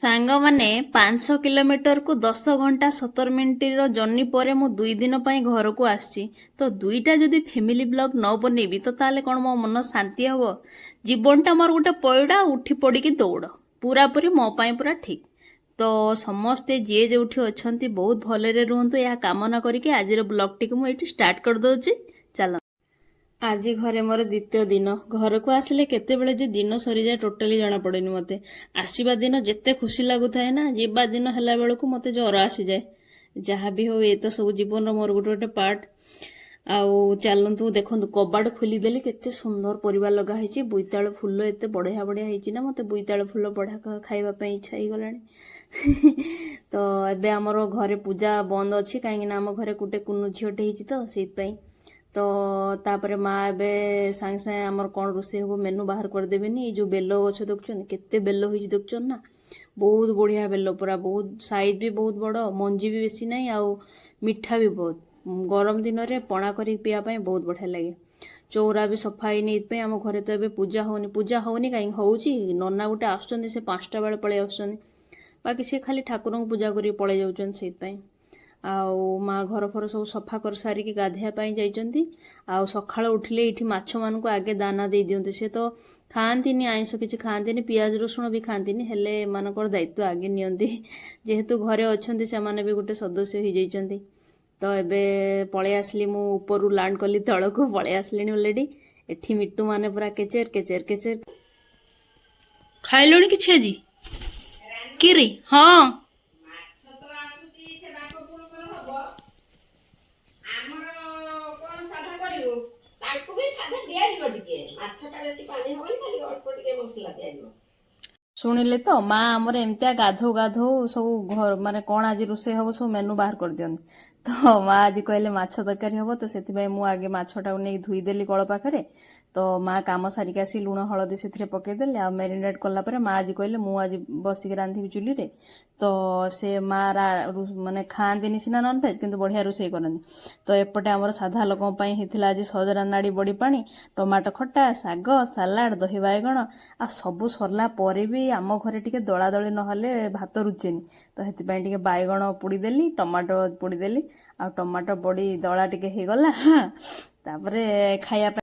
ସାଙ୍ଗମାନେ 500 କିଲୋମିଟରକୁ 10 ଘଣ୍ଟା 17 ମିନିଟର ଜର୍ଣ୍ଣି ପରେ ମୁଁ 2 ଦିନ ପାଇଁ ଘରକୁ ଆସିଛି। ତ ଦୁଇଟା ଯଦି ଫ୍ୟାମିଲି ବ୍ଲଗ ନ ବନେଇବି ତ ତାହେଲେ କ'ଣ ମୋ ମନ ଶାନ୍ତି ହବ? ଜୀବନଟା ମୋର ଗୋଟେ ପଇଡ଼ା, ଉଠି ପଡ଼ିକି ଦୌଡ଼, ପୁରାପୁରି ମୋ ପାଇଁ ପୁରା ଠିକ୍। ତ ସମସ୍ତେ ଯିଏ ଯୋଉଠି ଅଛନ୍ତି ବହୁତ ଭଲରେ ରୁହନ୍ତୁ, ଏହା କାମନା କରିକି ଆଜିର ବ୍ଲଗଟିକୁ ମୁଁ ଏଇଠି ଷ୍ଟାର୍ଟ କରିଦେଉଛି। ଚାଲ। ଆଜି ଘରେ ମୋର ଦ୍ୱିତୀୟ ଦିନ। ଘରକୁ ଆସିଲେ କେତେବେଳେ ଯେ ଦିନ ସରିଯାଏ ଟୋଟାଲି ଜଣାପଡ଼େନି ମୋତେ। ଆସିବା ଦିନ ଯେତେ ଖୁସି ଲାଗୁଥାଏ ନା, ଯିବା ଦିନ ହେଲା ବେଳକୁ ମୋତେ ଜ୍ୱର ଆସିଯାଏ। ଯାହା ବି ହଉ, ଏ ତ ସବୁ ଜୀବନର ମୋର ଗୋଟେ ଗୋଟେ ପାର୍ଟ। ଆଉ ଚାଲନ୍ତୁ ଦେଖନ୍ତୁ, କବାଟ ଖୋଲିଦେଲି, କେତେ ସୁନ୍ଦର ପରିବା ଲଗା ହେଇଛି। ବୋଇତାଳୁ ଫୁଲ ଏତେ ବଢ଼ିଆ ବଢ଼ିଆ ହେଇଛି ନା, ମୋତେ ବୋଇତାଳୁ ଫୁଲ ବଢ଼ିଆ ଖାଇବା ପାଇଁ ଇଚ୍ଛା ହେଇଗଲାଣି। ତ ଏବେ ଆମର ଘରେ ପୂଜା ବନ୍ଦ ଅଛି, କାହିଁକିନା ଆମ ଘରେ ଗୋଟେ କୁନୁ ଝିଅଟେ ହେଇଛି ତ ସେଇଥିପାଇଁ। ତ ତାପରେ ମା ଏବେ ସାଙ୍ଗେ ସାଙ୍ଗେ ଆମର କ'ଣ ରୋଷେଇ ହବ ମେନୁ ବାହାର କରିଦେବେନି। ଏଇ ଯୋଉ ବେଲ ଗଛ ଦେଖୁଛନ୍ତି, କେତେ ବେଲ ହେଇଛି ଦେଖୁଛନ୍ତି ନା, ବହୁତ ବଢ଼ିଆ ବେଲ ପୁରା, ବହୁତ ସାଇଜ୍ ବି ବହୁତ ବଡ଼, ମଞ୍ଜି ବି ବେଶୀ ନାହିଁ, ଆଉ ମିଠା ବି ବହୁତ। ଗରମ ଦିନରେ ପଣା କରିକି ପିଇବା ପାଇଁ ବହୁତ ବଢ଼ିଆ ଲାଗେ। ଚଉରା ବି ସଫା ହେଇନି, ଏଇଥିପାଇଁ ଆମ ଘରେ ତ ଏବେ ପୂଜା ହଉନି କାହିଁକି ହଉଛି, ନନା ଗୋଟେ ଆସୁଛନ୍ତି, ସେ 5ଟା ବେଳେ ପଳେଇ ଆସୁଛନ୍ତି। ବାକି ସେ ଖାଲି ଠାକୁରଙ୍କୁ ପୂଜା କରିକି ପଳେଇ ଯାଉଛନ୍ତି ସେଇଥିପାଇଁ। ଆଉ ମା ଘର ଫର ସବୁ ସଫା କରିସାରିକି ଗାଧୋଇବା ପାଇଁ ଯାଇଛନ୍ତି। ଆଉ ସକାଳୁ ଉଠିଲେ ଏଇଠି ମାଛମାନଙ୍କୁ ଆଗେ ଦାନା ଦେଇ ଦିଅନ୍ତି। ସେ ତ ଖାଆନ୍ତିନି, ଆଇଁଷ କିଛି ଖାଆନ୍ତିନି, ପିଆଜ ରସୁଣ ବି ଖାଆନ୍ତିନି, ହେଲେ ଏମାନଙ୍କର ଦାୟିତ୍ୱ ଆଗେ ନିଅନ୍ତି। ଯେହେତୁ ଘରେ ଅଛନ୍ତି, ସେମାନେ ବି ଗୋଟେ ସଦସ୍ୟ ହେଇଯାଇଛନ୍ତି। ତ ଏବେ ପଳେଇ ଆସିଲି, ମୁଁ ଉପରୁ ଲ୍ୟାଣ୍ଡ କଲି ତଳକୁ, ପଳେଇ ଆସିଲିଣି ଅଲରେଡ଼ି। ଏଠି ମିଟୁ ମାନେ ପୁରା କେଚେର କେଚେର କେଚେର। ଖାଇଲଣି କିଛି ଆଜି? କିରି? ହଁ। ଶୁଣିଲେ ତ, ମା ଆମର ଏମିତିଆ ଗାଧଉ ଗାଧଉ ସବୁ ମାନେ କ'ଣ ଆଜି ରୋଷେଇ ହବ ସବୁ ମେନୁ ବାହାର କରିଦିଅନ୍ତି। ତ ମା ଆଜି କହିଲେ ମାଛ ତରକାରୀ ହବ, ତ ସେଥିପାଇଁ ମୁଁ ଆଗେ ମାଛଟାକୁ ନେଇ ଧୋଇଦେଲି କଳ ପାଖରେ। ତ ମା କାମ ସାରିକି ଆସି ଲୁଣ ହଳଦୀ ସେଥିରେ ପକେଇଦେଲେ, ଆଉ ମ୍ୟାରିନେଟ୍ କଲା ପରେ ମା ଆଜି କହିଲେ ମୁଁ ଆଜି ବସିକି ରାନ୍ଧିବି ଚୁଲିରେ। ତ ସେ ମା ମାନେ ଖାଆନ୍ତିନି ସିନା ନନଭେଜ୍, କିନ୍ତୁ ବଢ଼ିଆ ରୋଷେଇ କରନ୍ତି। ତ ଏପଟେ ଆମର ସାଧା ଲୋକଙ୍କ ପାଇଁ ହେଇଥିଲା ଆଜି ସଜନା ନାଡ଼ି ବଡ଼ି ପାଣି, ଟମାଟୋ ଖଟା, ଶାଗ, ସାଲାଡ଼, ଦହି ବାଇଗଣ। ଆଉ ସବୁ ସରିଲା ପରେ ବି ଆମ ଘରେ ଟିକେ ଦଳାଦଳି ନହେଲେ ଭାତ ରୁଚେନି। ତ ସେଥିପାଇଁ ଟିକେ ବାଇଗଣ ପୋଡ଼ିଦେଲି, ଟମାଟୋ ପୋଡ଼ିଦେଲି, ଆଉ ଟମାଟୋ ବଡ଼ି ଦଳା ଟିକେ ହେଇଗଲା। ତାପରେ ଖାଇବା ପାଇଁ